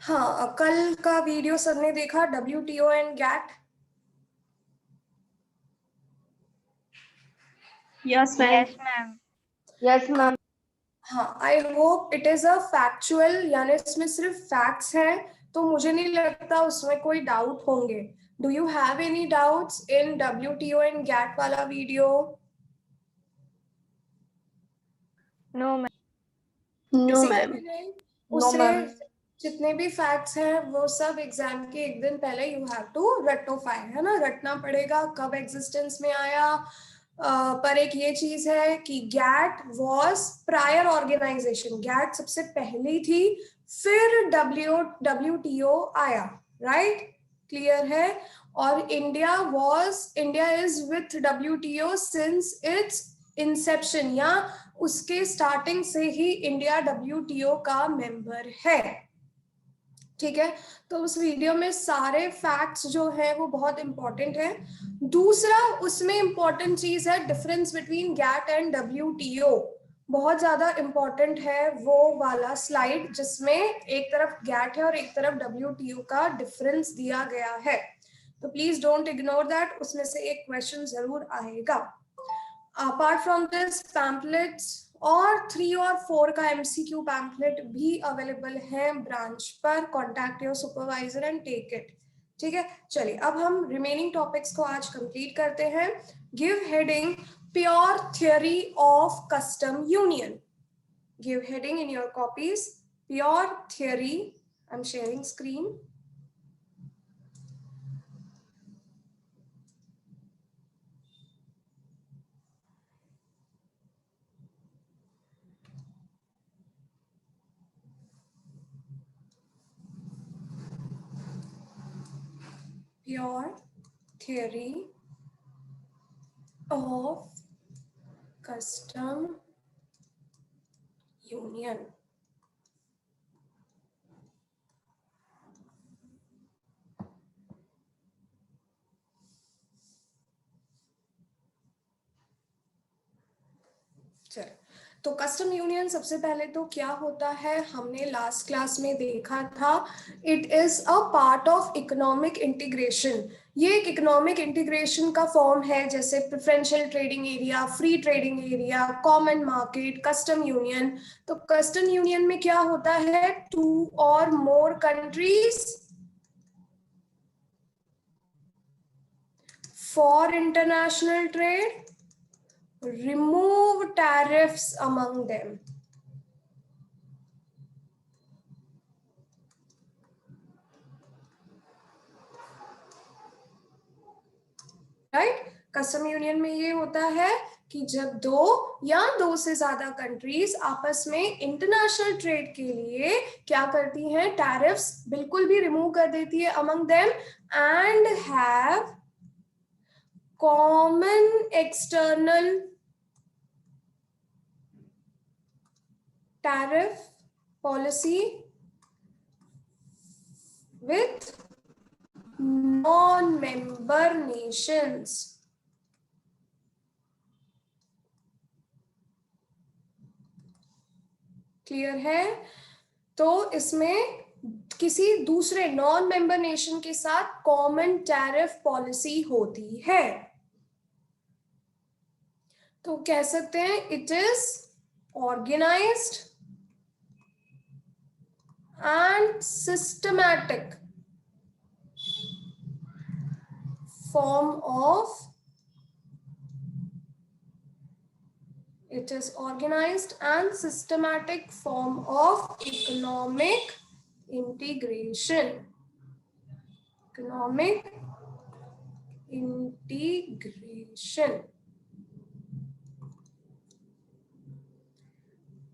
हाँ, कल का वीडियो सबने देखा, WTO and GATT. Yes ma'am. Yes ma'am. हाँ, I hope it is a factual, यानी इसमें सिर्फ फैक्ट्स हैं, तो मुझे नहीं लगता उसमें कोई डाउट होंगे। Do you have any doubts in WTO and GATT वाला video? No ma'am. No ma'am. उससे जितने भी फैक्ट्स हैं वो सब एग्जाम के एक दिन पहले यू हैव टू रटोफाई, है ना, रटना पड़ेगा कब एग्जिस्टेंस में आया। पर एक ये चीज है कि GATT was prior organization, GATT सबसे पहली थी, फिर WTO आया, राइट? क्लियर है? और India is with WTO since its inception, या उसके स्टार्टिंग से ही इंडिया WTO का मेंबर है। ठीक है, तो उस वीडियो में सारे फैक्ट्स जो है वो बहुत इंपॉर्टेंट है। दूसरा उसमें इंपॉर्टेंट चीज है difference between GATT and WTO, बहुत ज्यादा इंपॉर्टेंट है वो वाला स्लाइड जिसमें एक तरफ गैट है और एक तरफ WTO का डिफरेंस दिया गया है, तो प्लीज डोंट इग्नोर दैट, उसमें से एक क्वेश्चन जरूर आएगा। अपार्ट फ्रॉम दिस पैम्पलेट्स और 3 और 4 का MCQ पैम्पलेट भी अवेलेबल है ब्रांच पर, contact your supervisor and take it. ठीक है, चलिए अब हम रिमेनिंग टॉपिक्स को आज कंप्लीट करते हैं। Give heading pure theory of custom union. Give heading in your copies, pure theory. I am sharing screen. Pure theory of custom union. चल, तो कस्टम यूनियन सबसे पहले तो क्या होता है, हमने लास्ट क्लास में देखा था, it is a part of economic integration. ये एक इकोनॉमिक इंटीग्रेशन का फॉर्म है, जैसे preferential trading area, free trading area, common market, custom union. तो कस्टम यूनियन में क्या होता है, 2 और मोर countries for international trade remove tariffs among them. Right, custom union में ये होता है कि जब 2 या 2 से ज्यादा कंट्रीज आपस में इंटरनेशनल ट्रेड के लिए क्या करती हैं, टैरिफ्स बिल्कुल भी रिमूव कर देती है among them, and have common external tariff policy with non-member nations. Clear है? तो इसमें किसी दूसरे नॉन मेंबर नेशन के साथ कॉमन टैरिफ पॉलिसी होती है, तो कह सकते हैं it is organized and systematic form of, it is organized and systematic form of economic integration. Economic integration.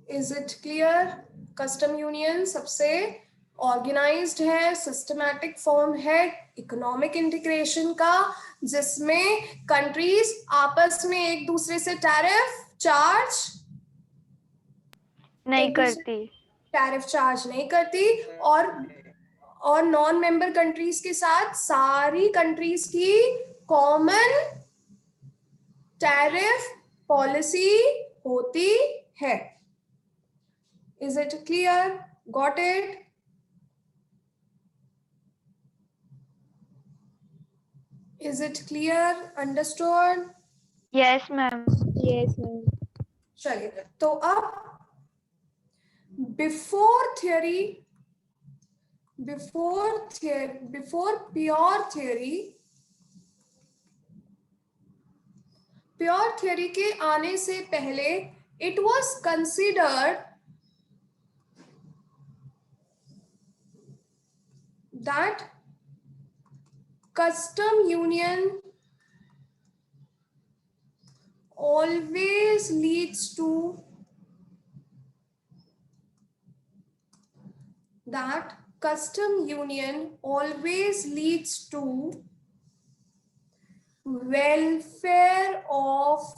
Is it clear? Custom union सबसे ऑर्गेनाइज्ड है, सिस्टमैटिक फॉर्म है इकोनॉमिक इंटीग्रेशन का, जिसमें कंट्रीज आपस में एक दूसरे से टैरिफ चार्ज नहीं करती, और नॉन मेंबर कंट्रीज के साथ सारी कंट्रीज की कॉमन टैरिफ पॉलिसी होती है। Is it clear? Got it? Is it clear? Understood? Yes, ma'am. Yes, ma'am. चलिए, तो अब before pure theory के आने से पहले it was considered that custom union always leads to welfare of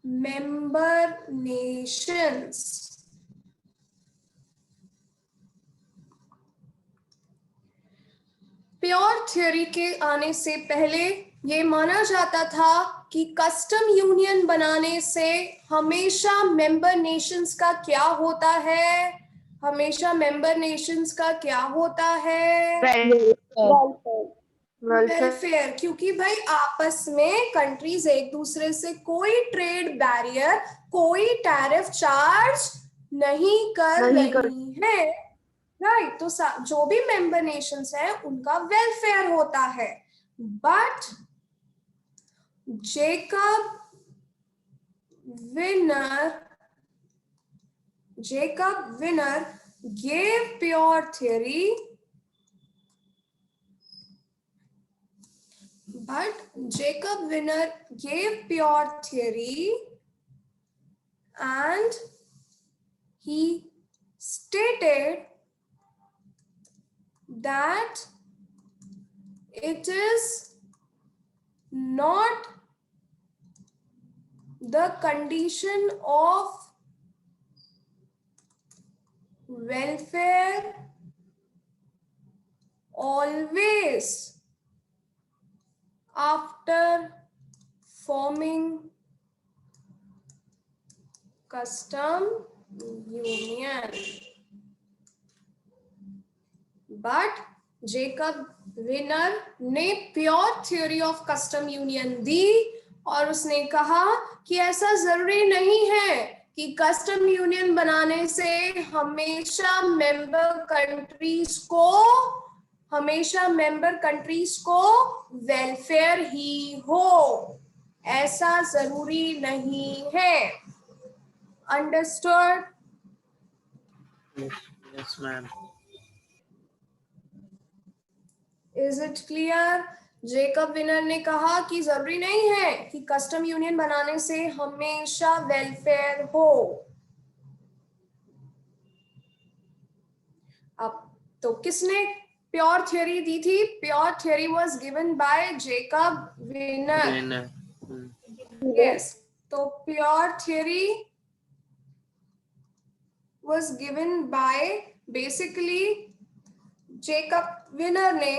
member nations. Pure theory के आने से पहले ये माना जाता था कि कस्टम यूनियन बनाने से हमेशा मेंबर नेशंस का क्या होता है? वेलफेयर, क्योंकि भाई आपस में कंट्रीज एक दूसरे से कोई ट्रेड बैरियर, कोई टैरिफ चार्ज नहीं कर रही है, राइट? तो जो भी मेंबर नेशंस है उनका वेलफेयर होता है. But Jacob winner gave pure theory, and he stated that it is not the condition of welfare always after forming custom union. But Jacob Viner ने pure theory of custom union दी और उसने कहा कि ऐसा जरूरी नहीं है कि कस्टम यूनियन बनाने से हमेशा मेंबर कंट्रीज को वेलफेयर ही हो, ऐसा जरूरी नहीं है. Understood? Yes, ma'am. Is it clear? Jacob Viner ने कहा कि जरूरी नहीं है कि कस्टम यूनियन बनाने से हमेशा वेलफेयर हो. अब तो किसने प्योर थ्योरी दी थी? Pure theory was given by Jacob Viner. Yes, तो pure theory was given by basically Jacob Viner ने,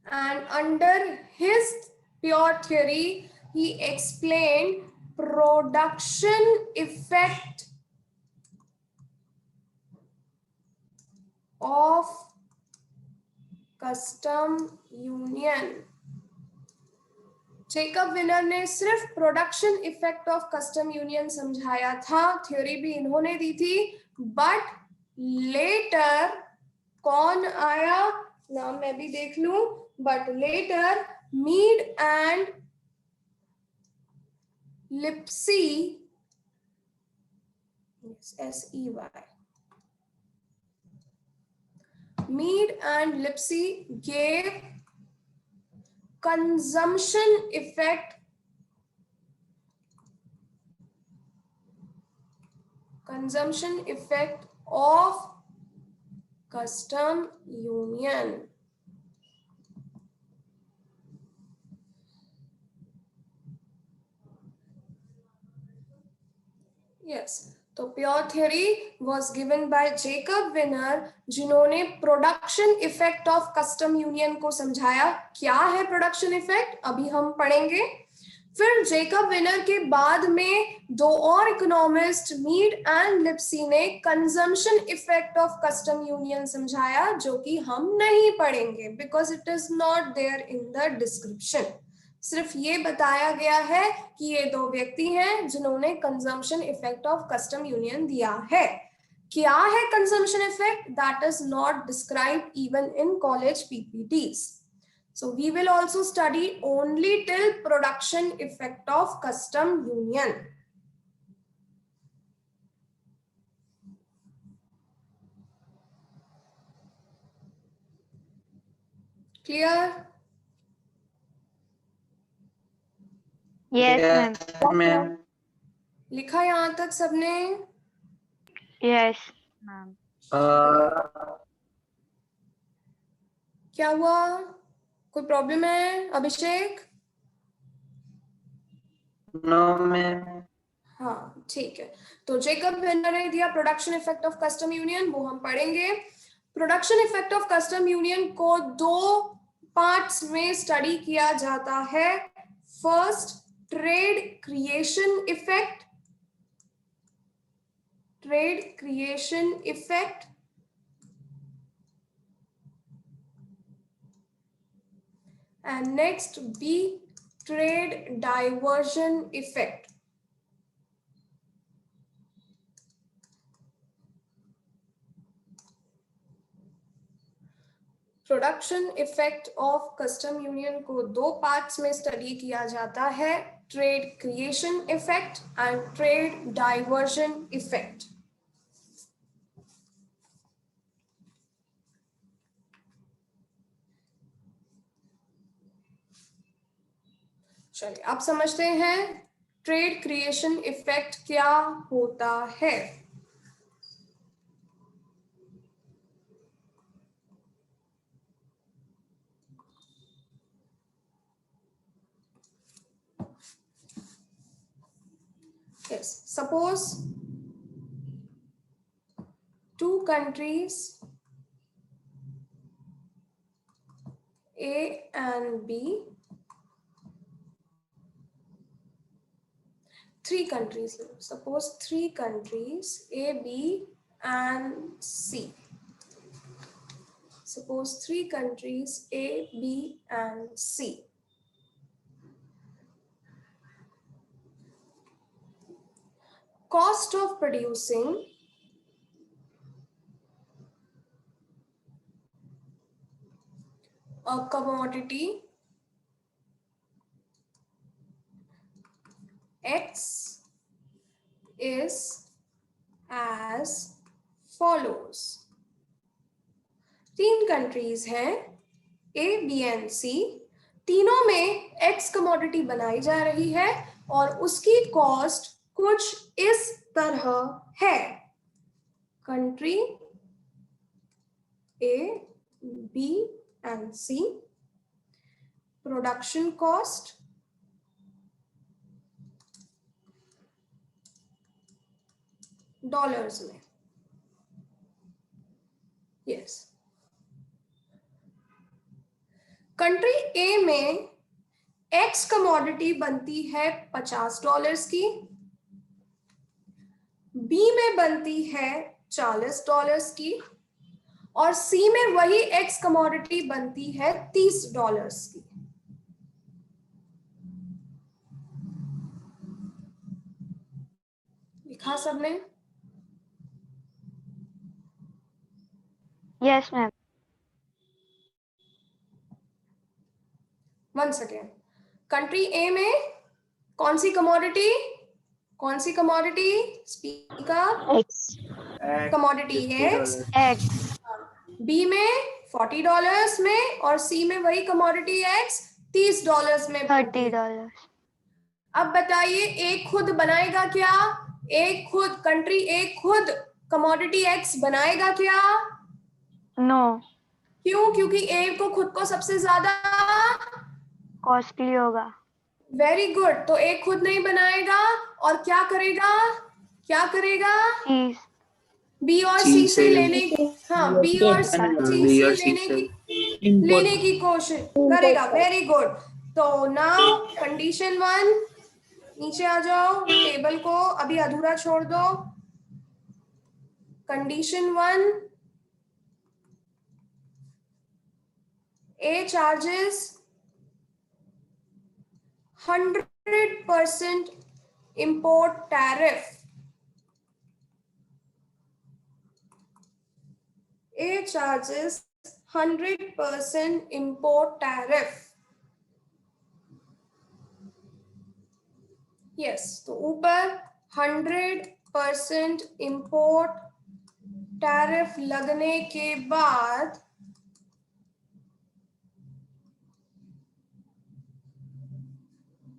and under his pure theory he explained production effect of custom union. Jacob Viner ने सिर्फ production effect of custom union समझाया था, theory भी इन्होंने दी थी. But later कौन आया? नाम मैं भी देख लूं. But later Mead and Lipsey, SEY, Mead and Lipsey gave consumption effect of custom union. Yes, तो pure theory was given by Jacob Viner, जिन्होंने production effect of custom union को समझाया. क्या है प्रोडक्शन इफेक्ट? अभी हम पढ़ेंगे. फिर जेकब विनर के बाद में दो और इकोनॉमिस्ट मीड एंड लिप्सी ने consumption effect of custom union समझाया, जो कि हम नहीं पढ़ेंगे because it is not there in the description. सिर्फ ये बताया गया है कि ये दो व्यक्ति हैं जिन्होंने consumption effect of custom union दिया है। क्या है consumption effect? That is not described even in college PPTs. So we will also study only till production effect of custom union. Clear? Yes, ma'am. लिखा यहाँ तक सबने? Yes, ma'am. क्या हुआ? कोई प्रॉब्लम है अभिषेक? No ma'am. हाँ ठीक है। तो जेकब विनर ने दिया production effect of custom union, वो हम पढ़ेंगे। Production effect of custom union को दो पार्ट्स में स्टडी किया जाता है। First, trade creation effect, trade creation effect, and next B, trade diversion effect. Production effect of custom union को दो पार्ट्स में स्टडी किया जाता है, trade creation effect and trade diversion effect. चलिए आप समझते हैं ट्रेड क्रिएशन इफेक्ट क्या होता है। Yes, suppose two countries A and B, three countries, suppose three countries A, B and C. Suppose three countries A, B and C. Cost of producing a commodity X is as follows. तीन countries हैं A, B and C, तीनों में X commodity बनाई जा रही है और उसकी कॉस्ट कुछ इस तरह है। Country A, B and C, production cost dollars में। यस, कंट्री A में X कमोडिटी बनती है $50 की, B में बनती है $40 की और C में वही X कमोडिटी बनती है $30 की। लिखा सबने? Yes, ma'am. Once again, country A में कौन सी कमोडिटी, कौन सी commodity? Speak up. X. Commodity X। X. B में $40 में और C में वही कमोडिटी X $30 में। $30. अब बताइए एक खुद बनाएगा क्या? एक खुद कंट्री एक खुद कमोडिटी X बनाएगा क्या? No. क्यों? क्योंकि A को खुद को सबसे ज्यादा Costly होगा. Very good. तो एक खुद नहीं बनाएगा और क्या करेगा? क्या करेगा? Cheese. बी और सी से लेने की, हाँ बी और सी से लेने की कोशिश करेगा। Very good. तो नाउ कंडीशन 1, नीचे आ जाओ, टेबल को अभी अधूरा छोड़ दो। Condition 1, A charges 100% import tariff. A charges 100% import tariff. Yes, तो ऊपर 100% import tariff लगने के बाद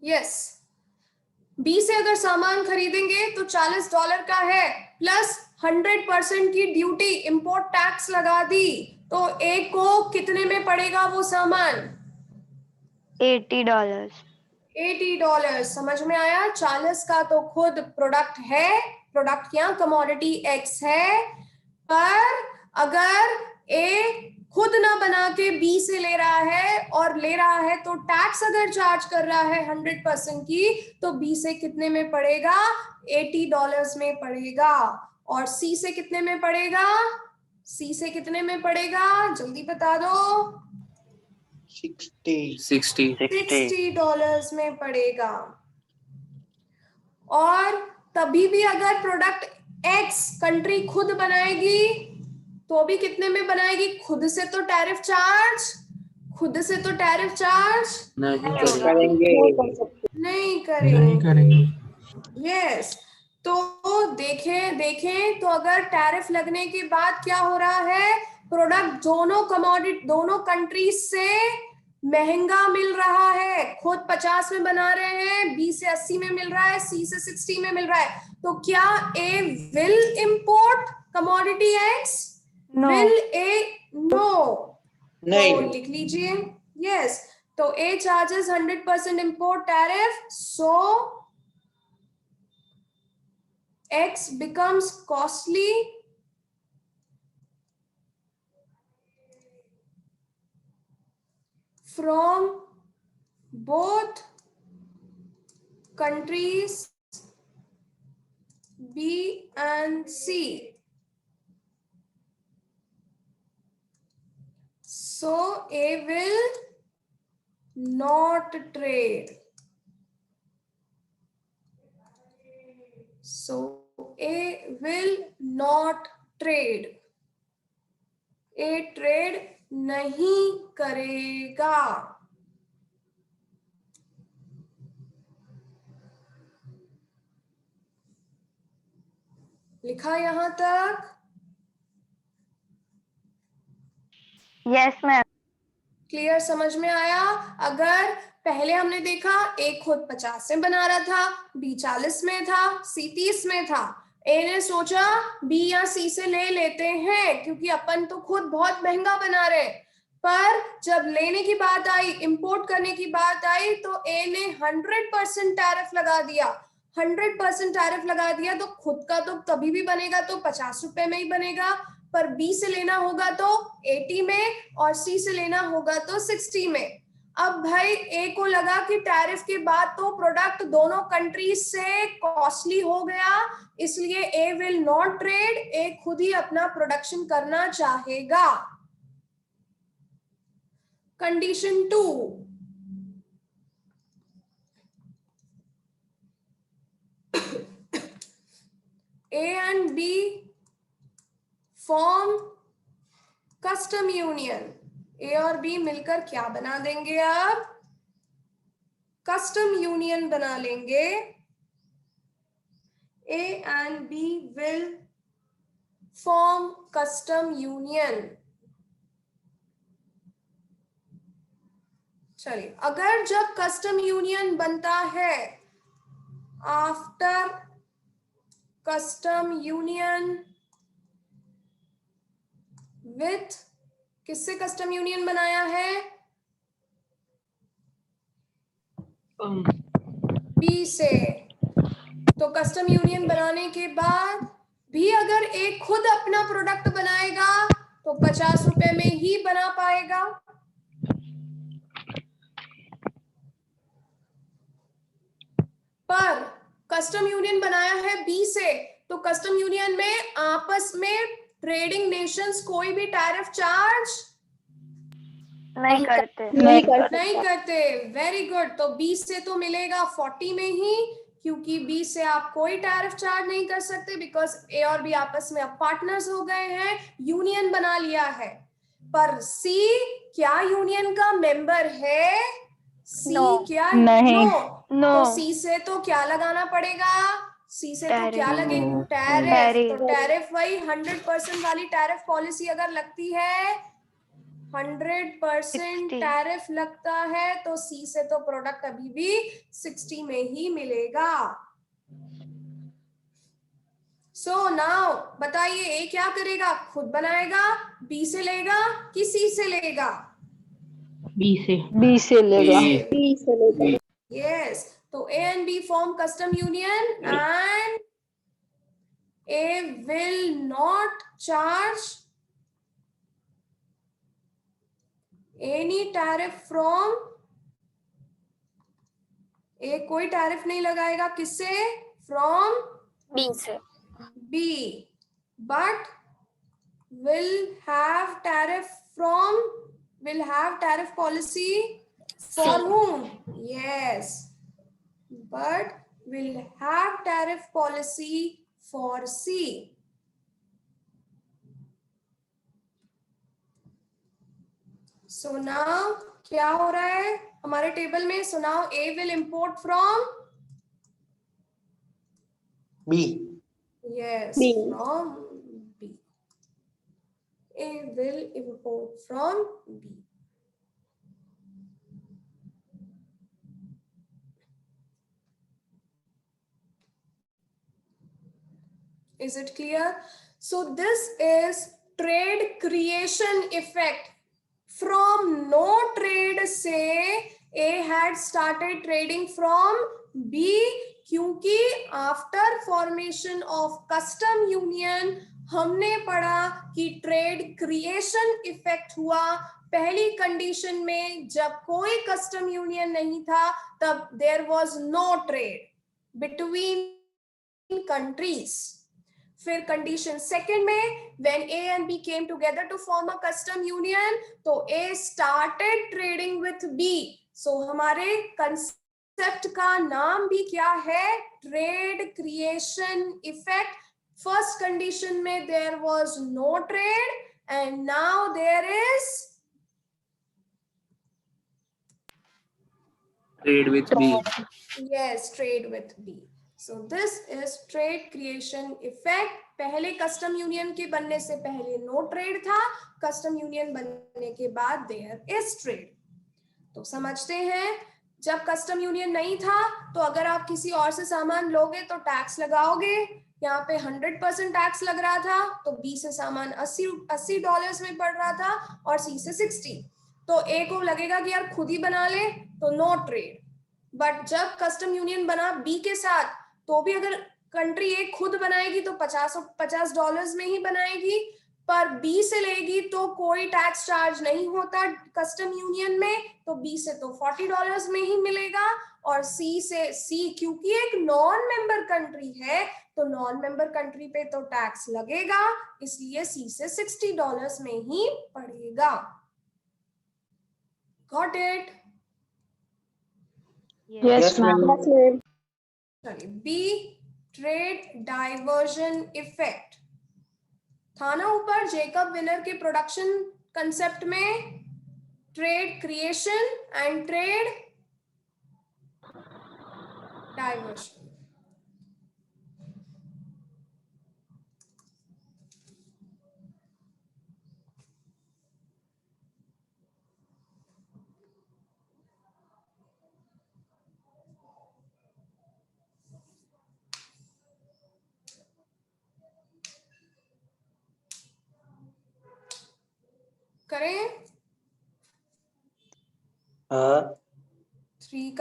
यस, बी से अगर सामान खरीदेंगे तो $40 का है, प्लस 100% की ड्यूटी इंपोर्ट टैक्स लगा दी, तो ए को कितने में पड़ेगा वो सामान? $80। $80 समझ में आया? 40 का तो खुद प्रोडक्ट है, प्रोडक्ट क्या कमोडिटी एक्स है, पर अगर ए खुद ना बना के बी से ले रहा है और ले रहा है तो टैक्स अगर चार्ज कर रहा है 100% की, तो बी से कितने में पड़ेगा? $80 में पड़ेगा। और सी से कितने में पड़ेगा? सी से कितने में पड़ेगा? जल्दी बता दो। $60 में पड़ेगा। और तभी भी अगर प्रोडक्ट एक्स कंट्री खुद बनाएगी तो भी कितने में बनाएगी? खुद से तो टैरिफ चार्ज नहीं करेंगे। यस, तो देखें तो अगर टैरिफ लगने के बाद क्या हो रहा है, प्रोडक्ट दोनों कंट्रीज से महंगा मिल रहा है। खुद 50 में बना रहे हैं, बी से 80 में मिल रहा है, सी से 60 में मिल रहा है। तो क्या A will import commodity X? Will A? No, नहीं। तो लिख लीजिए यस, तो A charges 100% import tariff, so X becomes costly from both countries B and C. So A will not trade. So A will not trade. A trade नहीं करेगा। लिखा यहां तक? Yes ma'am. क्लियर, समझ में आया? अगर पहले हमने देखा ए खुद 50 में बना रहा था, बी 40 में था, सी 30 में था। ए ने सोचा बी या सी से ले लेते हैं क्योंकि अपन तो खुद बहुत महंगा बना रहे, पर जब लेने की बात आई, इंपोर्ट करने की बात आई, तो ए ने 100% टैरिफ लगा दिया। 100% टैरिफ लगा दिया तो खुद का तो कभी भी बनेगा तो ₹50 में ही बनेगा, पर बी से लेना होगा तो 80 में और सी से लेना होगा तो 60 में। अब भाई ए को लगा कि टैरिफ के बाद तो प्रोडक्ट दोनों कंट्रीज से कॉस्टली हो गया, इसलिए A will not trade, A खुद ही अपना प्रोडक्शन करना चाहेगा। Condition 2, A and B form custom union. A और बी मिलकर क्या बना देंगे? अब कस्टम यूनियन बना लेंगे। A and B will form custom union. चलिए, अगर जब कस्टम यूनियन बनता है, आफ्टर कस्टम यूनियन विथ, किससे कस्टम यूनियन बनाया है? बी से। तो कस्टम यूनियन बनाने के बाद भी अगर ए खुद अपना प्रोडक्ट बनाएगा तो ₹50 में ही बना पाएगा। पर कस्टम यूनियन बनाया है बी से, तो कस्टम यूनियन में आपस में ट्रेडिंग नेशंस कोई भी टैरिफ चार्ज नहीं करते। नहीं करते। Very good. तो बी से तो मिलेगा 40 में ही, क्योंकि बी से आप कोई टैरिफ चार्ज नहीं कर सकते, बिकॉज ए और बी आपस में अब पार्टनर्स हो गए हैं, यूनियन बना लिया है। पर सी क्या यूनियन का मेंबर है? सी No. क्या? नहीं। No. तो सी से तो क्या लगाना पड़ेगा? सी से तो Tariff. क्या लगेगा? टैरिफ। Tariff. तो टैरिफ वही 100% वाली टैरिफ पॉलिसी अगर लगती है, 100% 60. टैरिफ लगता है, तो सी से तो प्रोडक्ट अभी भी 60 में ही मिलेगा। सो नाउ बताइए, ए क्या करेगा? खुद बनाएगा, बी से लेगा कि सी से लेगा? बी से लेगा। यस। तो A and B form custom union and A will not charge any tariff from, A कोई टैरिफ नहीं लगाएगा किससे? फ्रॉम B से। B, but will have tariff policy for whom? Yes, but will have tariff policy for C. So now क्या हो रहा है हमारे टेबल में? So now A will import from B. yes B. from B. A will import from B. Is it clear? So this is trade creation effect. From no trade से A had started trading from B, क्योंकि after formation of custom union हमने पढ़ा कि trade creation effect हुआ पहली condition में, जब कोई कस्टम यूनियन नहीं था तब there was no trade between countries. फिर कंडीशन सेकंड में when A and B came together to form a custom union, तो A started trading with B. So हमारे कंसेप्ट का नाम भी क्या है? Trade creation effect. First condition में there was no trade and now there is trade with B. yes, trade with B. So this is trade creation effect. पहले custom union के बनने से पहले नो ट्रेड था, कस्टम यूनियन बनने के बाद देयर इज ट्रेड। तो समझते हैं, जब कस्टम यूनियन नहीं था तो अगर आप किसी और से सामान लोगे तो टैक्स लगाओगे। यहाँ पे 100% टैक्स लग रहा था, तो बी से सामान $80 में पड़ रहा था और सी से 60। तो ए को लगेगा कि यार खुद ही बना ले, तो नो ट्रेड। बट जब कस्टम यूनियन बना बी के साथ, तो भी अगर कंट्री ए खुद बनाएगी तो $50 में ही बनाएगी, पर बी से लेगी तो कोई टैक्स चार्ज नहीं होता कस्टम यूनियन में, तो बी से तो $40 में ही मिलेगा। और सी क्योंकि एक नॉन मेंबर कंट्री है, तो नॉन मेंबर कंट्री पे तो टैक्स लगेगा, इसलिए सी से $60 में ही पड़ेगा। Got it? Yes, ma'am. चलिए, बी ट्रेड डाइवर्जन इफेक्ट था ना ऊपर जेकब विनर के प्रोडक्शन कंसेप्ट में, trade creation and trade diversion. करें? Three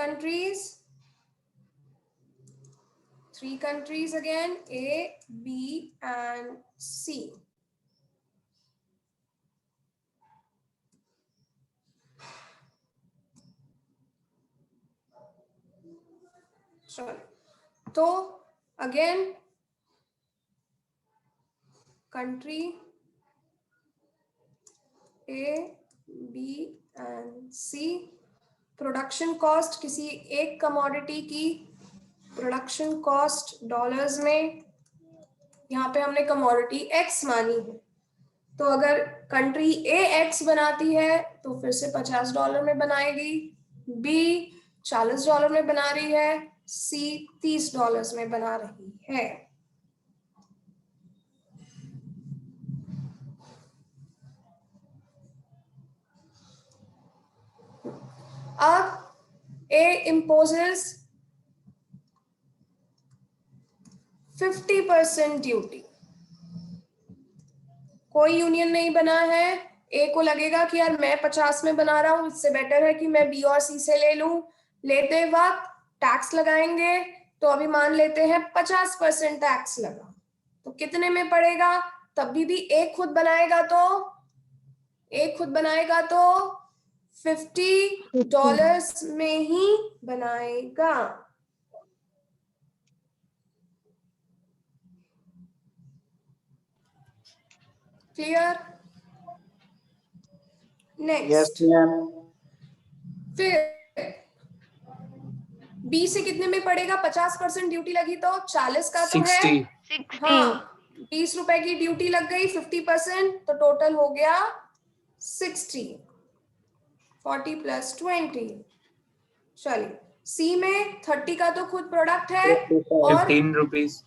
countries again, A, B and C. चलो, तो again country A, B and C, production cost किसी एक कमोडिटी की प्रोडक्शन कॉस्ट डॉलर्स में, यहाँ पे हमने कमोडिटी एक्स मानी है, तो अगर कंट्री ए एक्स बनाती है तो फिर से $50 में बनाएगी, बी $40 में बना रही है, सी $30 में बना रही है। अब ए imposes 50% ड्यूटी। कोई यूनियन नहीं बना है, ए को लगेगा कि यार मैं 50 में बना रहा हूं, इससे बेटर है कि मैं बी और सी से ले लूं। लेते वक्त टैक्स लगाएंगे, तो अभी मान लेते हैं 50% टैक्स लगा, तो कितने में पड़ेगा? तब भी एक खुद बनाएगा तो $50 में ही बनाएगा। क्लियर? नेक्स्ट, फिर बी से कितने में पड़ेगा? 50% ड्यूटी लगी तो 40 का तो है 60। हाँ, 20 रुपए की ड्यूटी लग गई, 50% तो टोटल हो गया 60, 40 + 20। चलिए, सी में 30 का तो खुद प्रोडक्ट है और 15 रुपीज,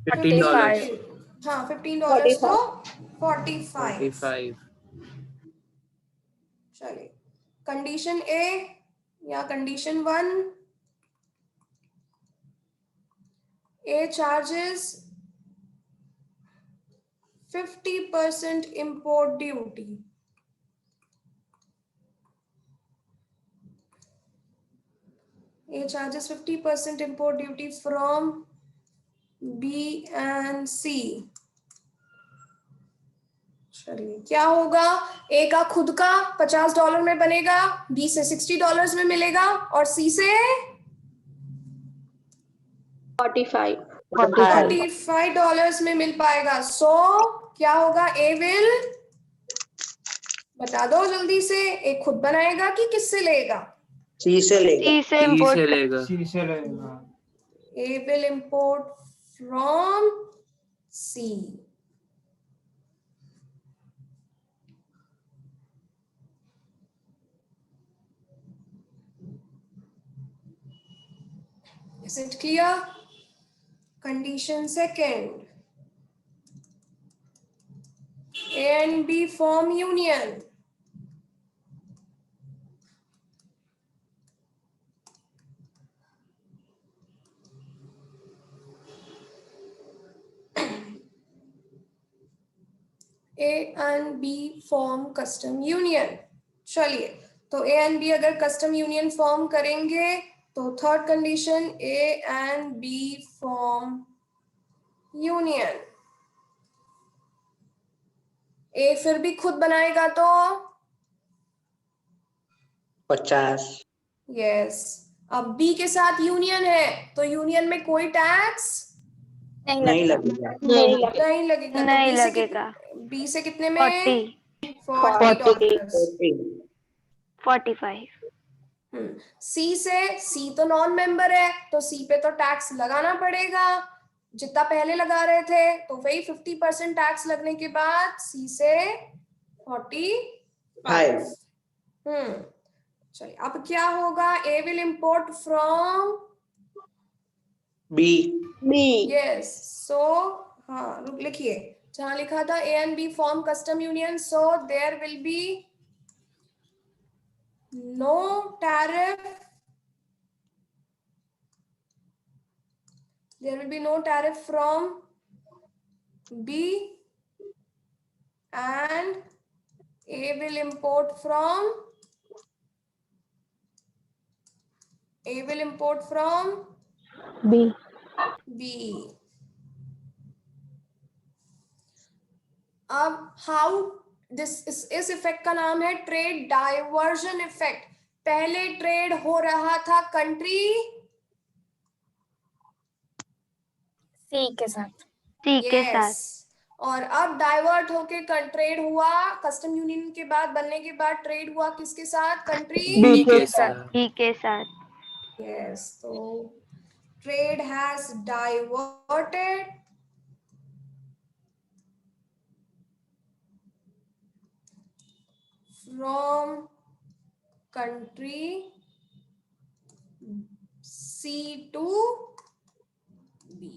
$55। हाँ $15 तो 45। चलिए, कंडीशन ए या condition 1, A charges 50% import duty. A charges 50% import duty from B and C. चलिए, क्या होगा? ए का खुद का $50 में बनेगा, बी से $60 में मिलेगा और सी से 45 में मिल पाएगा। सो क्या होगा? ए विल, बता दो जल्दी से, ए खुद बनाएगा कि किससे लेगा? सी से लेगा। ए will import from C. Is it clear? Condition second, A and B form union. A and B form custom union. चलिए, तो A and B अगर custom union form करेंगे तो third condition, A and B form union. A फिर भी खुद बनाएगा तो 50। यस। अब B के साथ यूनियन है तो यूनियन में कोई टैक्स नहीं लगेगा। नहीं लगेगा। बी से कितने में? 40 45 सी से, सी तो नॉन मेंबर है तो सी पे तो टैक्स लगाना पड़ेगा, जितना पहले लगा रहे थे, तो वही 50% टैक्स लगने के बाद सी से 45। चलिए, अब क्या होगा? A will import from B. Yes. So हाँ, रुक लिखिए, जहां लिखा था A and B form custom union, so there will be no tariff, there will be no tariff from B and A will import from B. अब how इस effect का नाम है ट्रेड डाइवर्जन इफेक्ट। पहले ट्रेड हो रहा था country C के साथ। सी के साथ। Yes. और अब डाइवर्ट होके ट्रेड हुआ, कस्टम यूनियन के बाद बनने के बाद ट्रेड हुआ किसके साथ? कंट्री बी के साथ। बी के साथ। Yes, so trade has diverted from country C to B.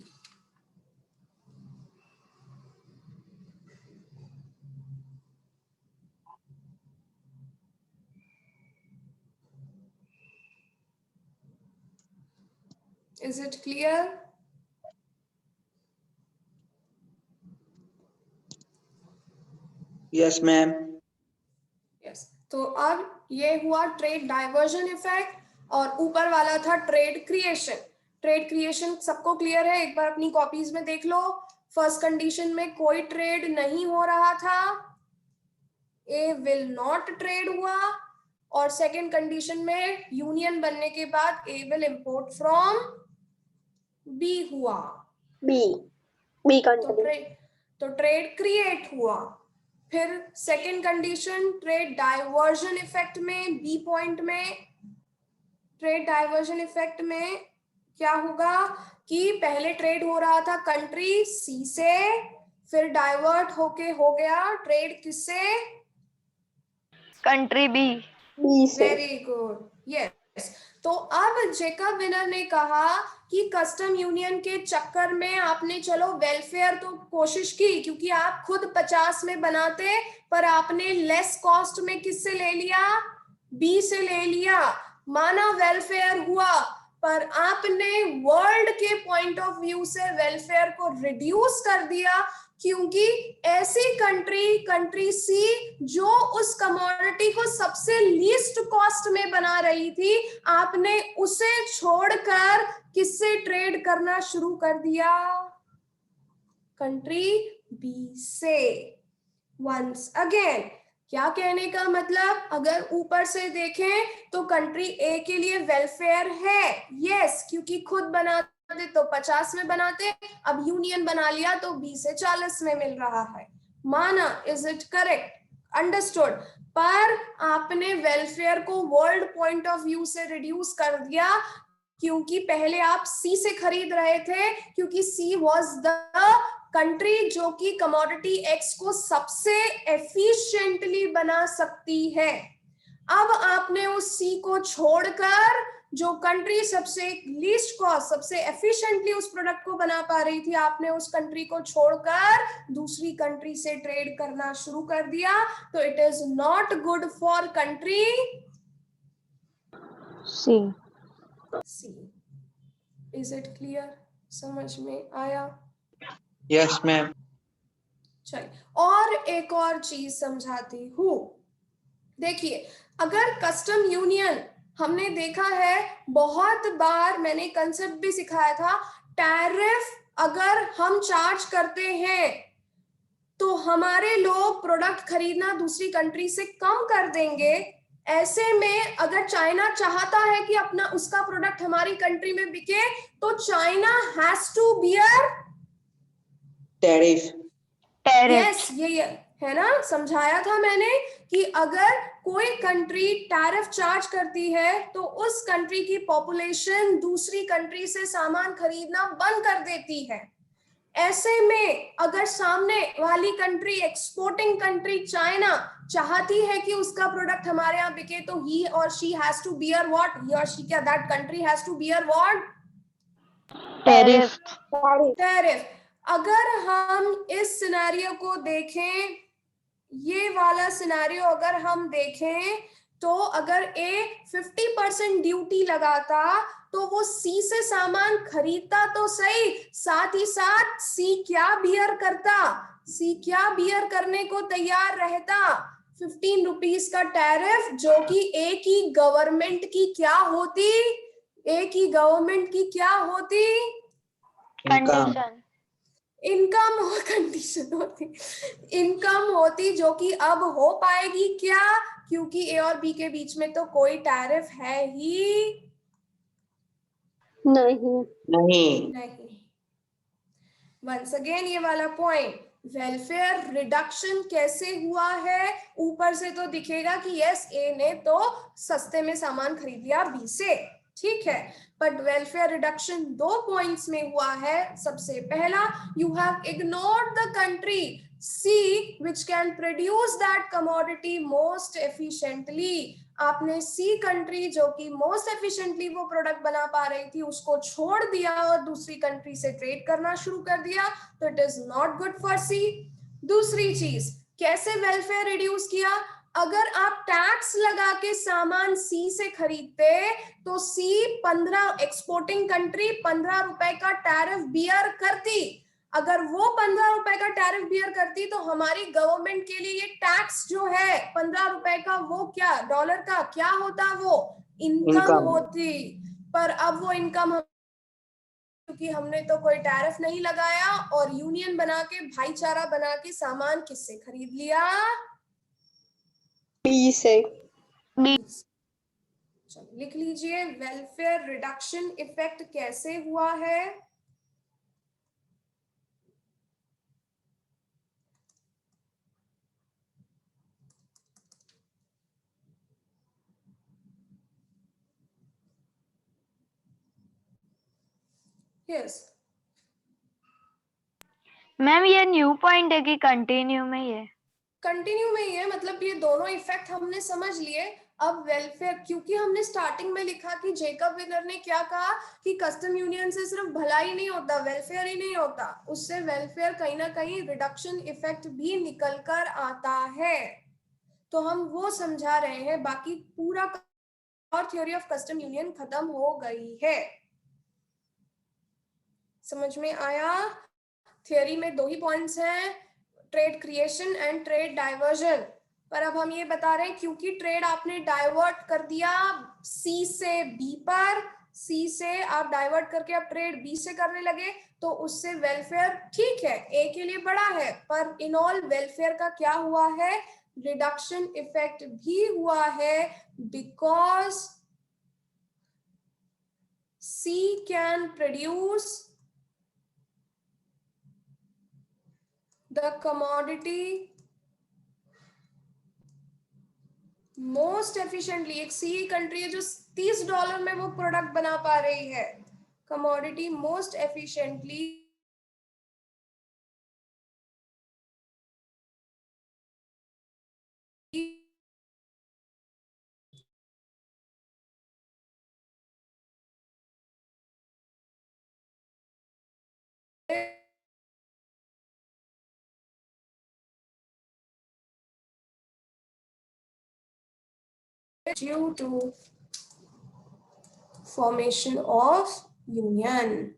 Is it clear? Yes, ma'am. Yes. तो अब ये हुआ ट्रेड डाइवर्जन इफेक्ट और ऊपर वाला था ट्रेड क्रिएशन। ट्रेड क्रिएशन सबको क्लियर है? एक बार अपनी कॉपीज में देख लो। फर्स्ट कंडीशन में कोई ट्रेड नहीं हो रहा था, ए विल नॉट ट्रेड हुआ, और सेकेंड कंडीशन में यूनियन बनने के बाद A will import from B हुआ। B country. तो ट्रेड क्रिएट हुआ। फिर second condition trade diversion effect में, बी पॉइंट में ट्रेड डाइवर्जन इफेक्ट में क्या होगा कि पहले ट्रेड हो रहा था कंट्री सी से, फिर डाइवर्ट होके हो गया ट्रेड किससे? Country B. बी से। Very good, yes. तो अब जेकब विनर ने कहा कि कस्टम यूनियन के चक्कर में आपने चलो वेलफेयर तो कोशिश की, क्योंकि आप खुद 50 में बनाते, पर आपने लेस कॉस्ट में किससे ले लिया? बी से ले लिया। माना वेलफेयर हुआ, पर आपने वर्ल्ड के पॉइंट ऑफ व्यू से वेलफेयर को रिड्यूस कर दिया, क्योंकि ऐसी कंट्री सी जो उस कमोडिटी को सबसे लीस्ट कॉस्ट में बना रही थी, आपने उसे छोड़कर किससे ट्रेड करना शुरू कर दिया? कंट्री बी से। वंस अगेन, क्या कहने का मतलब? अगर ऊपर से देखें तो कंट्री ए के लिए वेलफेयर है, यस, क्योंकि खुद बनाते तो 50 में बनाते, अब यूनियन बना लिया तो 20 से 40 में मिल रहा है। माना, इज इट करेक्ट? अंडरस्टूड। पर आपने वेलफेयर को वर्ल्ड पॉइंट ऑफ व्यू से रिड्यूस कर दिया, क्योंकि पहले आप सी से खरीद रहे थे, क्योंकि सी वाज द कंट्री जो कि कमोडिटी एक्स को सबसे एफिशिएंटली बना सकती है। अब आपने उस सी को छोड़कर जो कंट्री सबसे लीस्ट कॉस्ट, सबसे एफिशिएंटली उस प्रोडक्ट को बना पा रही थी, आपने उस कंट्री को छोड़कर दूसरी कंट्री से ट्रेड करना शुरू कर दिया। तो it is not good for country C. C. Is it clear? समझ में आया? Yes, ma'am. चलिए, और एक और चीज समझाती हूँ। देखिए, अगर कस्टम यूनियन, हमने देखा है बहुत बार, मैंने कंसेप्ट भी सिखाया था, टैरिफ अगर हम चार्ज करते हैं तो हमारे लोग प्रोडक्ट खरीदना दूसरी कंट्री से कम कर देंगे। ऐसे में अगर चाइना चाहता है कि अपना उसका प्रोडक्ट हमारी कंट्री में बिके, तो China has to bear Tariff. यस, ये है ना, समझाया था मैंने कि अगर कोई कंट्री टैरिफ चार्ज करती है तो उस कंट्री की पॉपुलेशन दूसरी कंट्री से सामान खरीदना बंद कर देती है। ऐसे में अगर सामने वाली कंट्री, एक्सपोर्टिंग कंट्री चाइना, चाहती है कि उसका प्रोडक्ट हमारे यहाँ बिके, तो ही और she has to bear what? He और शी क्या, that country has to bear what? Tariff. Tariff. अगर हम इस सिनेरियो को देखें, ये वाला सिनेरियो अगर हम देखें, तो अगर ए 50% ड्यूटी लगाता तो वो सी से सामान खरीदता तो सही, साथ ही साथ सी क्या बियर करता? सी क्या बियर करने को तैयार रहता? 15 रुपीज का टैरिफ, जो कि ए की गवर्नमेंट की क्या होती? ए की गवर्नमेंट की क्या होती? कंडीशन। इनकम और कंडीशन होती, इनकम होती, जो कि अब हो पाएगी क्या? क्योंकि ए और बी के बीच में तो कोई टैरिफ है ही नहीं। नहीं। वंस अगेन ये वाला पॉइंट, वेलफेयर रिडक्शन कैसे हुआ है? ऊपर से तो दिखेगा कि यस ए ने तो सस्ते में सामान खरीद लिया बी से, ठीक है, बट वेलफेयर रिडक्शन 2 पॉइंट्स में हुआ है। सबसे पहला, you have ignored the country C which can produce that commodity most efficiently. आपने सी कंट्री जो कि मोस्ट एफिशिएंटली वो प्रोडक्ट बना पा रही थी उसको छोड़ दिया और दूसरी कंट्री से ट्रेड करना शुरू कर दिया, तो it is not good for C. दूसरी चीज, कैसे वेलफेयर रिड्यूस किया? अगर आप टैक्स लगा के सामान सी से खरीदते तो सी 15 एक्सपोर्टिंग कंट्री 15 रुपए का टैरिफ बियर करती। अगर वो 15 रुपए का टैरिफ बियर करती तो हमारी गवर्नमेंट के लिए ये टैक्स जो है 15 रुपए का, वो क्या डॉलर का क्या होता? वो इनकम होती। पर अब वो इनकम, क्योंकि हमने तो कोई टैरिफ नहीं लगाया और यूनियन बना के भाईचारा बना के सामान किससे खरीद लिया? बी से। चलो लिख लीजिए, वेलफेयर रिडक्शन इफेक्ट कैसे हुआ है? यस मैम ये न्यू पॉइंट है कि कंटिन्यू में ही है? कंटिन्यू में ही है, मतलब ये दोनों इफेक्ट हमने समझ लिए। अब वेलफेयर, क्योंकि हमने स्टार्टिंग में लिखा कि जेकब विनर ने क्या कहा कि कस्टम यूनियन से सिर्फ भला ही नहीं होता, वेलफेयर ही नहीं होता, उससे वेलफेयर कहीं ना कहीं रिडक्शन इफेक्ट भी निकल कर आता है, तो हम वो समझा रहे हैं। बाकी पूरा और थ्योरी ऑफ कस्टम यूनियन खत्म हो गई है। समझ में आया? थियरी में 2 ही पॉइंट्स हैं, trade creation and trade diversion. पर अब हम ये बता रहे हैं क्योंकि ट्रेड आपने डाइवर्ट कर दिया सी से बी पर, सी से आप डाइवर्ट करके अब ट्रेड बी से करने लगे, तो उससे वेलफेयर ठीक है ए के लिए बड़ा है, पर इन ऑल वेलफेयर का क्या हुआ है? रिडक्शन इफेक्ट भी हुआ है, because C can produce the commodity most efficiently। एक सी कंट्री है जो $30 में वो प्रोडक्ट बना पा रही है, commodity most efficiently due to formation of union।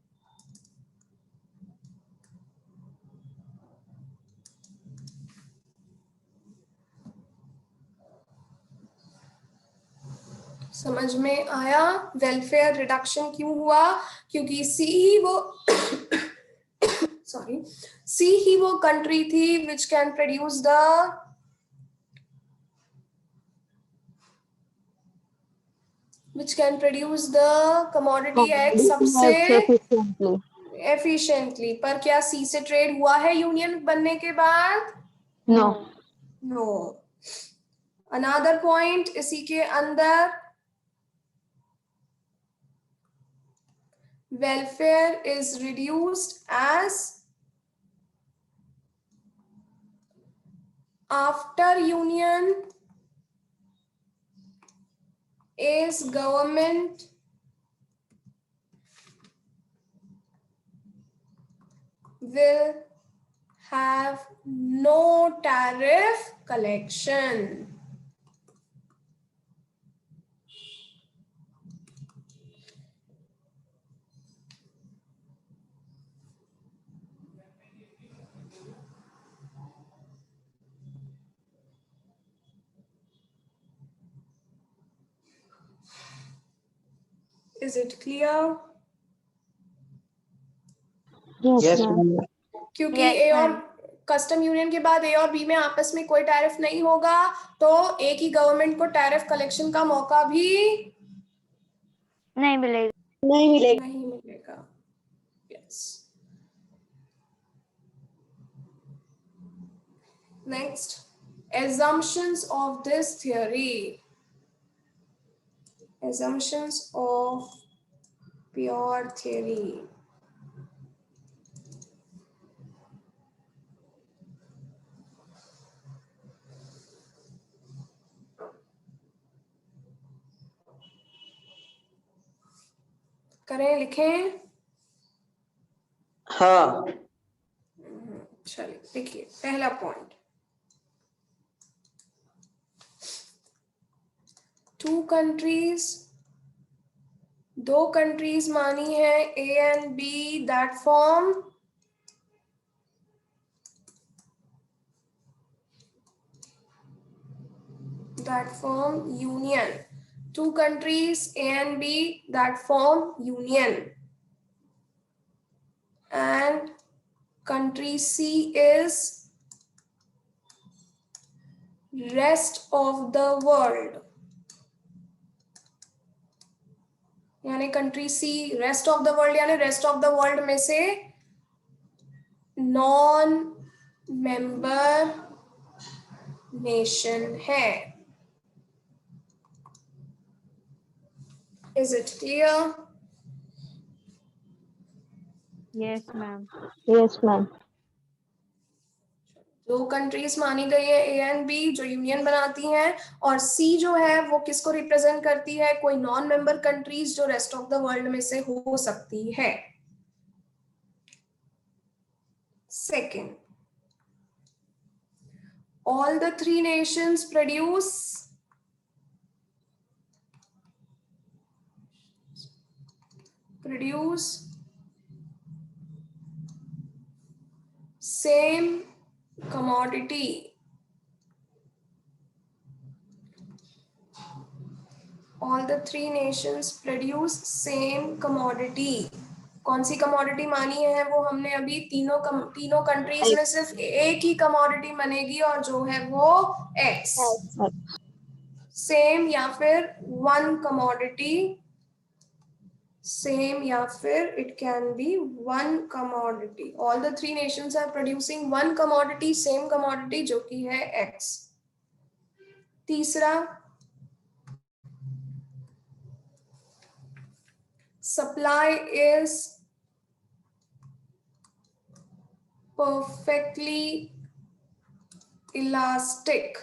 समझ में आया? वेलफेयर रिडक्शन क्यों हुआ? क्योंकि सी ही वो सॉरी, सी ही वो कंट्री थी विच can produce the commodity X सबसे efficiently। पर क्या सी से ट्रेड हुआ है यूनियन बनने के बाद? नो। नो। अनदर पॉइंट इसी के अंदर, welfare is reduced as after union is government will have no tariff collection। Is it clear? Yes, ma'am. क्योंकि Yes, ए और ma'am. कस्टम यूनियन के बाद ए और बी में आपस में कोई टैरिफ नहीं होगा, तो एक ही गवर्नमेंट को टैरिफ कलेक्शन का मौका भी नहीं मिलेगा। नहीं मिलेगा। नहीं मिलेगा। Yes. Next, assumptions of this theory. Assumptions of pure theory. करें, लिखें? हाँ। चलिए देखिए, पहला पॉइंट, दो कंट्रीज मानी है A and B that form union. Two countries A and B that form union, and country C is rest of the world. यानी country C rest of the world, यानी रेस्ट ऑफ द वर्ल्ड में से non member nation है. Is it clear? Yes, ma'am. Yes, ma'am. दो countries मानी गई है A and B जो यूनियन बनाती हैं, और सी जो है वो किसको रिप्रेजेंट करती है? कोई नॉन मेंबर कंट्रीज जो रेस्ट ऑफ द वर्ल्ड में से हो सकती है. Second, all the three nations produce same commodity. All the three nations produce same commodity. कौन सी कमोडिटी मानी है वो हमने अभी तीनों कंट्रीज में सिर्फ एक ही कमोडिटी बनेगी और जो है वो एक्स. सेम या फिर वन कमोडिटी, सेम या फिर it can be one commodity. All the three nations are producing one commodity, same commodity जो कि है एक्स. तीसरा, supply is perfectly elastic.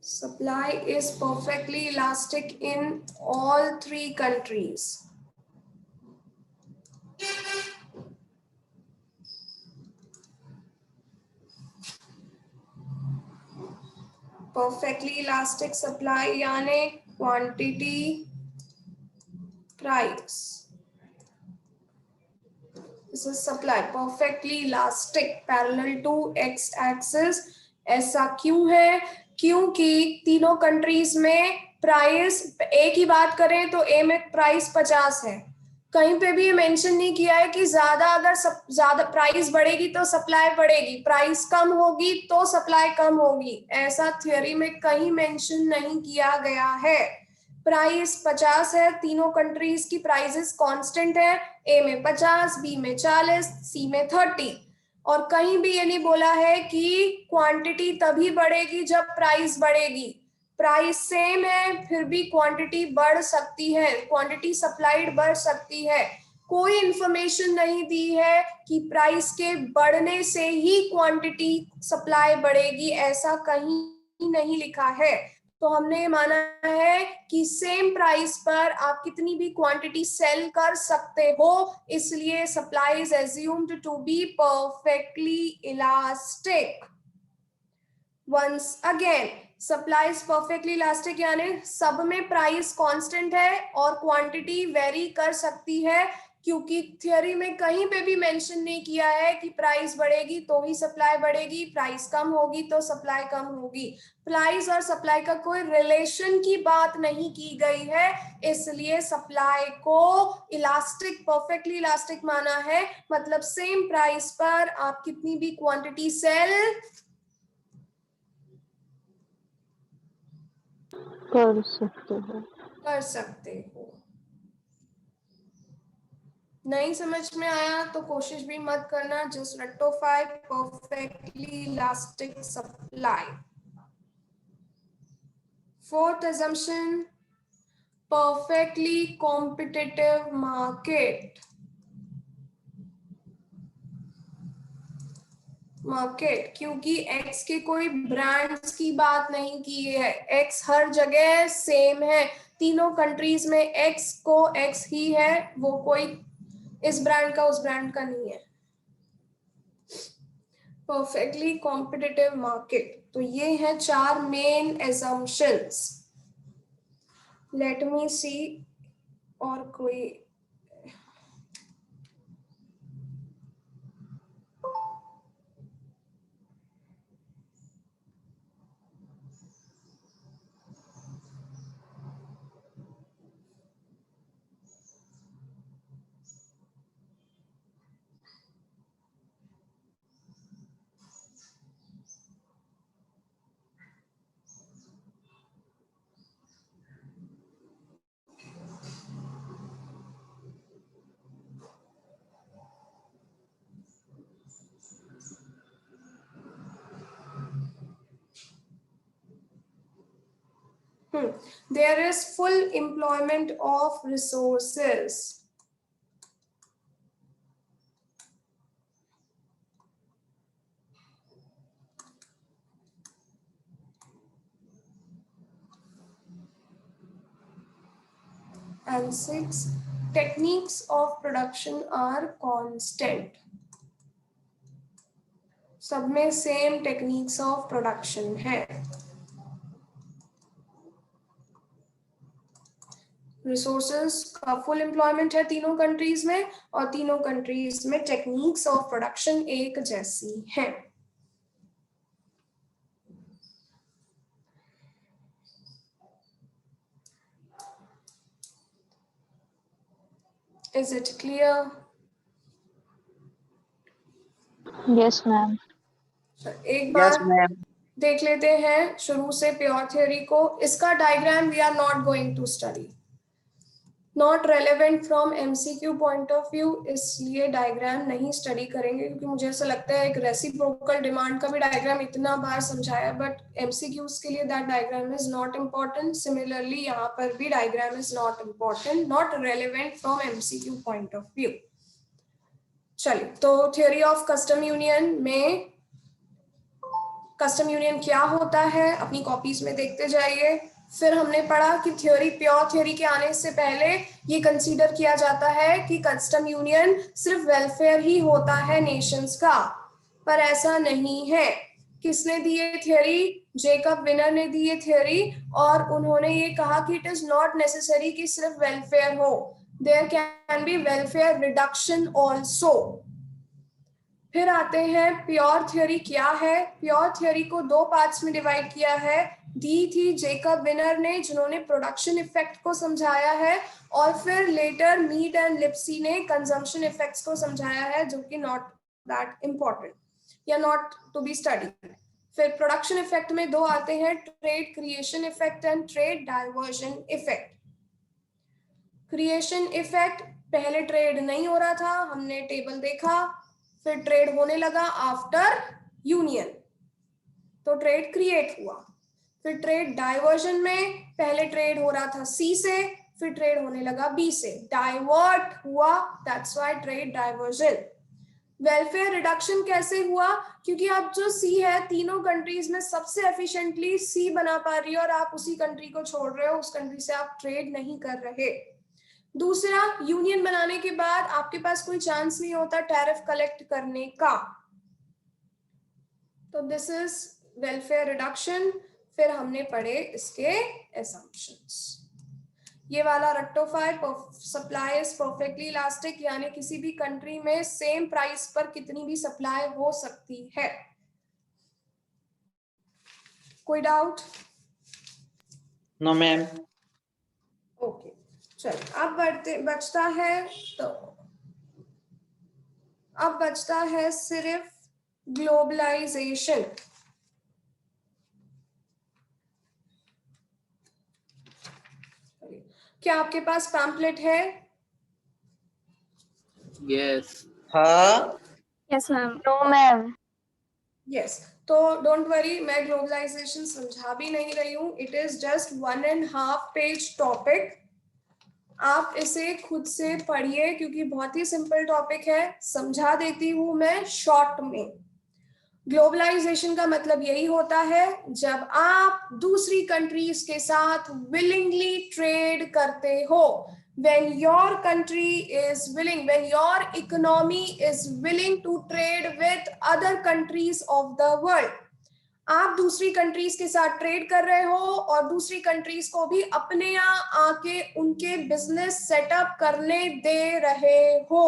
Supply is perfectly elastic in all three countries. Perfectly elastic supply यानी quantity, price. This is supply perfectly elastic parallel to x axis. ऐसा क्यों है? क्योंकि तीनों कंट्रीज में प्राइस, एक ही बात करें तो ए में प्राइस 50 है, कहीं पे भी ये मेंशन नहीं किया है कि अगर ज्यादा प्राइस बढ़ेगी तो सप्लाई बढ़ेगी, प्राइस कम होगी तो सप्लाई कम होगी. ऐसा थ्योरी में कहीं मेंशन नहीं किया गया है. प्राइस 50 है, तीनों कंट्रीज की प्राइसेस कांस्टेंट है, ए में 50, बी में 40, सी में 30. और कहीं भी ये नहीं बोला है कि क्वांटिटी तभी बढ़ेगी जब प्राइस बढ़ेगी. प्राइस सेम है फिर भी क्वांटिटी बढ़ सकती है, क्वांटिटी सप्लाइड बढ़ सकती है. कोई इंफॉर्मेशन नहीं दी है कि प्राइस के बढ़ने से ही क्वांटिटी सप्लाई बढ़ेगी, ऐसा कहीं नहीं लिखा है. तो हमने माना है कि सेम प्राइस पर आप कितनी भी क्वांटिटी सेल कर सकते हो, इसलिए supply is assumed to be perfectly elastic. Once again, supply is perfectly elastic यानी सब में प्राइस कांस्टेंट है और क्वांटिटी वेरी कर सकती है, क्योंकि थ्योरी में कहीं पे भी मेंशन नहीं किया है कि प्राइस बढ़ेगी तो ही सप्लाई बढ़ेगी, प्राइस कम होगी तो सप्लाई कम होगी. प्राइस और सप्लाई का कोई रिलेशन की बात नहीं की गई है, इसलिए सप्लाई को इलास्टिक, परफेक्टली इलास्टिक माना है. मतलब सेम प्राइस पर आप कितनी भी क्वांटिटी सेल कर सकते हो. कर सकते हो. नहीं समझ में आया तो कोशिश भी मत करना, just rectify perfectly elastic supply. Fourth assumption, perfectly competitive market। क्योंकि X के कोई ब्रांड्स की बात नहीं की है, X हर जगह सेम है, तीनों कंट्रीज में X को X ही है, वो कोई इस ब्रांड का उस ब्रांड का नहीं है। परफेक्टली कॉम्पिटिटिव मार्केट, तो ये है 4 मेन assumptions। लेट मी सी और कोई there is full employment of resources। And 6, techniques of production are constant। सब में सेम टेक्निक्स ऑफ प्रोडक्शन है। रिसोर्सेज का फुल एम्प्लॉयमेंट है तीनों कंट्रीज में, और तीनों कंट्रीज में टेक्निक्स ऑफ प्रोडक्शन एक जैसी है। Is it clear? Yes, ma'am. एक बार Yes, ma'am. देख लेते हैं शुरू से प्योर थ्योरी को। इसका diagram we are not going to study, not relevant from MCQ point of view, इसलिए डायग्राम नहीं स्टडी करेंगे, क्योंकि मुझे ऐसा लगता है एक रेसिप्रोकल डिमांड का भी डायग्राम इतना बार समझाया, बट एमसीक्यूज के लिए that diagram is not important. Similarly यहाँ पर भी diagram is not important, not relevant from MCQ point of view. चलिए, तो थ्योरी ऑफ कस्टम यूनियन में कस्टम यूनियन क्या होता है अपनी कॉपीज में देखते जाइए। फिर हमने पढ़ा कि थ्योरी, प्योर थ्योरी के आने से पहले ये कंसीडर किया जाता है कि कस्टम यूनियन सिर्फ वेलफेयर ही होता है नेशंस का, पर ऐसा नहीं है। किसने दी ये थ्योरी? जेकब विनर ने दी ये थ्योरी, और उन्होंने ये कहा कि इट इज नॉट नेसेसरी कि सिर्फ वेलफेयर हो, there can be welfare reduction also. फिर आते हैं प्योर थ्योरी क्या है। प्योर थ्योरी को 2 पार्ट्स में डिवाइड किया है, दी थी जेकब विनर ने, जिन्होंने प्रोडक्शन इफेक्ट को समझाया है, और फिर लेटर मीड एंड लिप्सी ने कंजम्पशन इफेक्ट्स को समझाया है, जो कि नॉट दैट इम्पोर्टेंट या नॉट टू बी स्टडी। फिर प्रोडक्शन इफेक्ट में 2 आते हैं, trade creation effect and trade diversion effect. Creation effect, पहले ट्रेड नहीं हो रहा था, हमने टेबल देखा, फिर ट्रेड होने लगा आफ्टर यूनियन, तो ट्रेड क्रिएट हुआ। फिर ट्रेड डाइवर्जन में पहले ट्रेड हो रहा था सी से, फिर ट्रेड होने लगा बी से, डाइवर्ट हुआ, that's why trade diversion. Welfare reduction कैसे हुआ? क्योंकि अब जो सी है तीनों कंट्रीज में सबसे एफिशिएंटली सी बना पा रही है, और आप उसी कंट्री को छोड़ रहे हो, उस कंट्री से आप ट्रेड नहीं कर रहे। दूसरा, यूनियन बनाने के बाद आपके पास कोई चांस नहीं होता टैरिफ कलेक्ट करने का, तो दिस इज वेलफेयर रिडक्शन। फिर हमने पढ़े इसके assumptions। ये वाला rectify, supply is perfectly elastic, यानी किसी भी कंट्री में सेम प्राइस पर कितनी भी सप्लाई हो सकती है। कोई डाउट? No, ma'am. ओके, चलिए अब बचता है, तो अब बचता है सिर्फ ग्लोबलाइजेशन। क्या आपके पास पैम्पलेट है? Yes. हाँ Yes, ma'am. No, ma'am. Yes तो डोंट वरी, मैं ग्लोबलाइजेशन समझा भी नहीं रही हूँ. It is just 1.5 page topic. आप इसे खुद से पढ़िए क्योंकि बहुत ही सिंपल टॉपिक है. समझा देती हूँ मैं शॉर्ट में. ग्लोबलाइजेशन का मतलब यही होता है जब आप दूसरी कंट्रीज के साथ विलिंगली ट्रेड करते हो. when your country is willing, when your economy is willing to trade with other countries of the world. आप दूसरी कंट्रीज के साथ ट्रेड कर रहे हो और दूसरी कंट्रीज को भी अपने यहाँ आके उनके बिजनेस सेटअप करने दे रहे हो.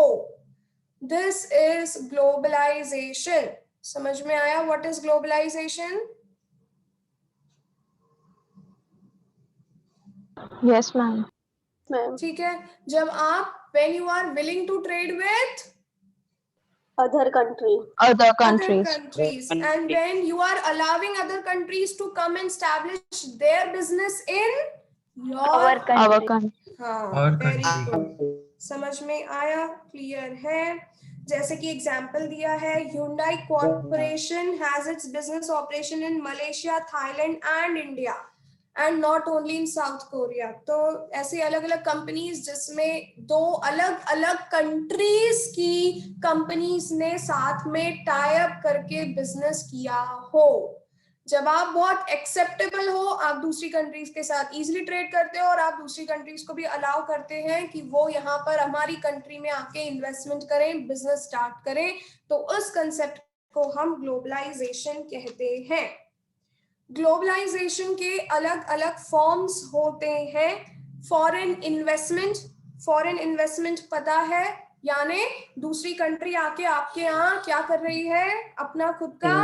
This is globalization. समझ में आया what is globalisation? Yes, ma'am. Ma'am. ठीक है. जब आप when you are willing to trade with Other country. Other other countries. countries and when you are allowing other countries to come and establish their business in your Our country. Our country. हाँ, very good. समझ में आया? Clear है? जैसे कि example दिया है, Hyundai Corporation has its business operation in Malaysia, Thailand and India and not only in South Korea. तो ऐसे अलग अलग कंपनीज जिसमें दो अलग अलग कंट्रीज की कंपनीज ने साथ में टाई अप करके बिजनेस किया हो. जब आप बहुत एक्सेप्टेबल हो, आप दूसरी कंट्रीज के साथ इजीली ट्रेड करते हो और आप दूसरी कंट्रीज को भी अलाउ करते हैं कि वो यहाँ पर हमारी कंट्री में आके इन्वेस्टमेंट करें, बिजनेस स्टार्ट करें, तो उस कंसेप्ट को हम ग्लोबलाइजेशन कहते हैं. ग्लोबलाइजेशन के अलग अलग फॉर्म्स होते हैं. Foreign investment. फॉरेन इन्वेस्टमेंट पता है, यानी दूसरी कंट्री आके आपके यहाँ क्या कर रही है, अपना खुद का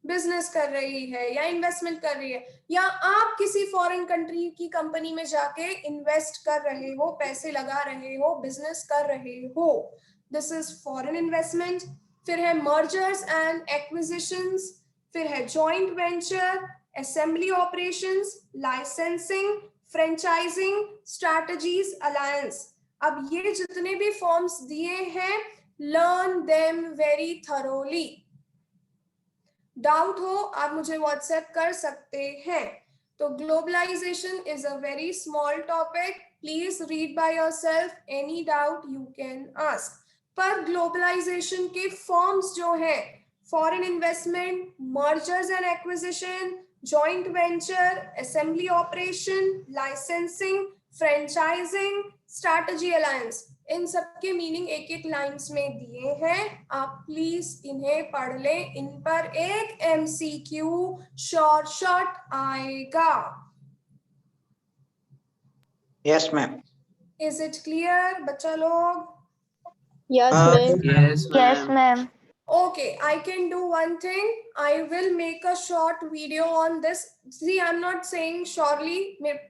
बिजनेस कर रही है या इन्वेस्टमेंट कर रही है, या आप किसी फॉरेन कंट्री की कंपनी में जाके इन्वेस्ट कर रहे हो, पैसे लगा रहे हो, बिजनेस कर रहे हो. This is foreign investment. फिर है मर्जर्स एंड एक्विजिशंस, फिर है joint venture, assembly operations, licensing, franchising, strategies, alliance. अब ये जितने भी फॉर्म्स दिए हैं, learn them very thoroughly. Doubt हो आप मुझे व्हाट्सएप कर सकते हैं. तो globalization is a very small topic. Please read by yourself. Any doubt you can ask. पर ग्लोबलाइजेशन के फॉर्म्स जो है, foreign investment, mergers and acquisition, joint venture, assembly operation, licensing, franchising, strategy, alliance, इन सब के मीनिंग एक एक lines में दिए हैं. आप प्लीज इन्हें पढ़ लें. इन पर एक MCQ शॉर्ट आएगा. Yes ma'am. Is it clear बच्चा लोग? Yes, ma'am. Yes, Yes, ma'am. ma'am. Okay, I can do one thing. I will make a short video on this. See, I'm not saying surely.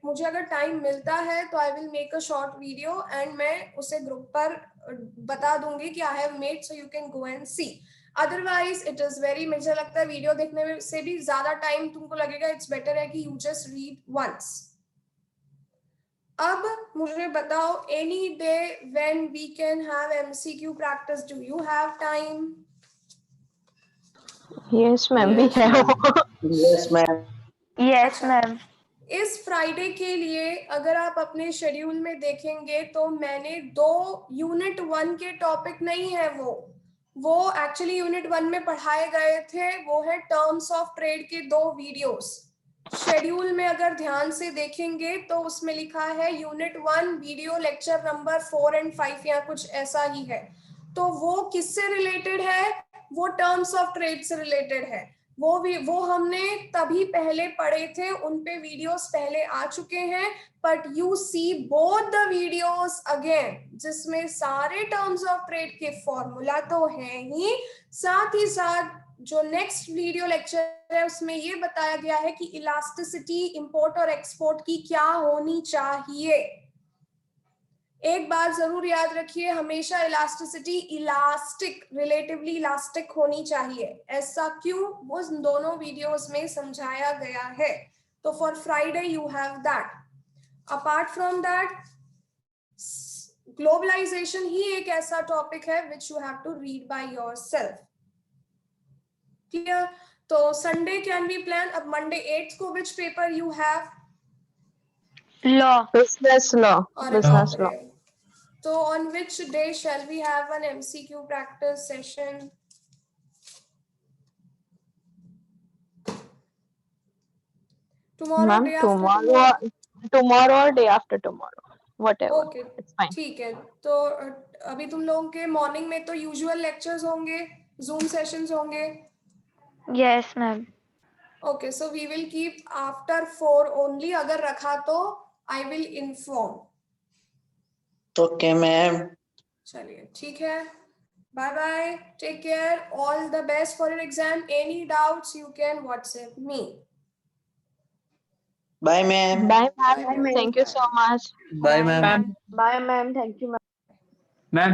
मुझे अगर time मिलता है तो I will make a short video and मैं उसे group पर बता दूंगी कि I have made, so you can go and see. Otherwise, it is very, मुझे लगता है वीडियो देखने में से भी ज्यादा टाइम तुमको लगेगा. It's better है कि you just read once. अब मुझे बताओ, any day when we can have MCQ practice, do you have time? Yes, ma'am. We have. Yes ma'am. Yes, ma'am. इस फ्राइडे के लिए अगर आप अपने शेड्यूल में देखेंगे तो मैंने 2 यूनिट 1 के टॉपिक नहीं है, वो एक्चुअली यूनिट 1 में पढ़ाए गए थे. वो है टर्म्स ऑफ ट्रेड के 2 वीडियोस. शेड्यूल में अगर ध्यान से देखेंगे तो उसमें लिखा है यूनिट 1 वीडियो लेक्चर नंबर 4 और 5 या कुछ ऐसा ही है. तो वो किससे रिलेटेड है? वो टर्म्स ऑफ ट्रेड से रिलेटेड है. वो हमने तभी पहले पढ़े थे, उन पे वीडियोस पहले आ चुके हैं. But you see both the videos again, जिसमें सारे टर्म्स ऑफ ट्रेड के फॉर्मूला तो है ही, साथ ही साथ जो नेक्स्ट वीडियो लेक्चर है उसमें ये बताया गया है कि इलास्टिसिटी इंपोर्ट और एक्सपोर्ट की क्या होनी चाहिए. एक बात जरूर याद रखिए, हमेशा इलास्टिसिटी इलास्टिक, रिलेटिवली इलास्टिक होनी चाहिए. ऐसा क्यों, वो दोनों वीडियोस में समझाया गया है. तो for Friday you have that. Apart from that, globalization ही एक ऐसा टॉपिक है which you have to read by yourself. Clear? तो संडे कैन बी प्लान। अब मंडे 8th को which paper you have? Law. Business law. अरे Business बाप law. रे। तो on which day shall we have an MCQ practice session? Tomorrow, Ma'am, day after tomorrow? tomorrow or day after tomorrow. Whatever. Okay, It's fine. ठीक है। तो अभी तुम लोगों के मॉर्निंग में तो यूजुअल लेक्चर्स होंगे, जूम सेशंस होंगे। Yes ma'am. Okay, so we will keep after 4 only. अगर रखा तो I will inform. Okay, ma'am. चलिए ठीक है, bye bye, take care, all the best for your exam. Any doubts you can WhatsApp me. Bye, ma'am. Bye, ma'am. Bye, ma'am. Thank you so much. Bye, ma'am. Bye, ma'am. Thank you, ma'am. Ma'am.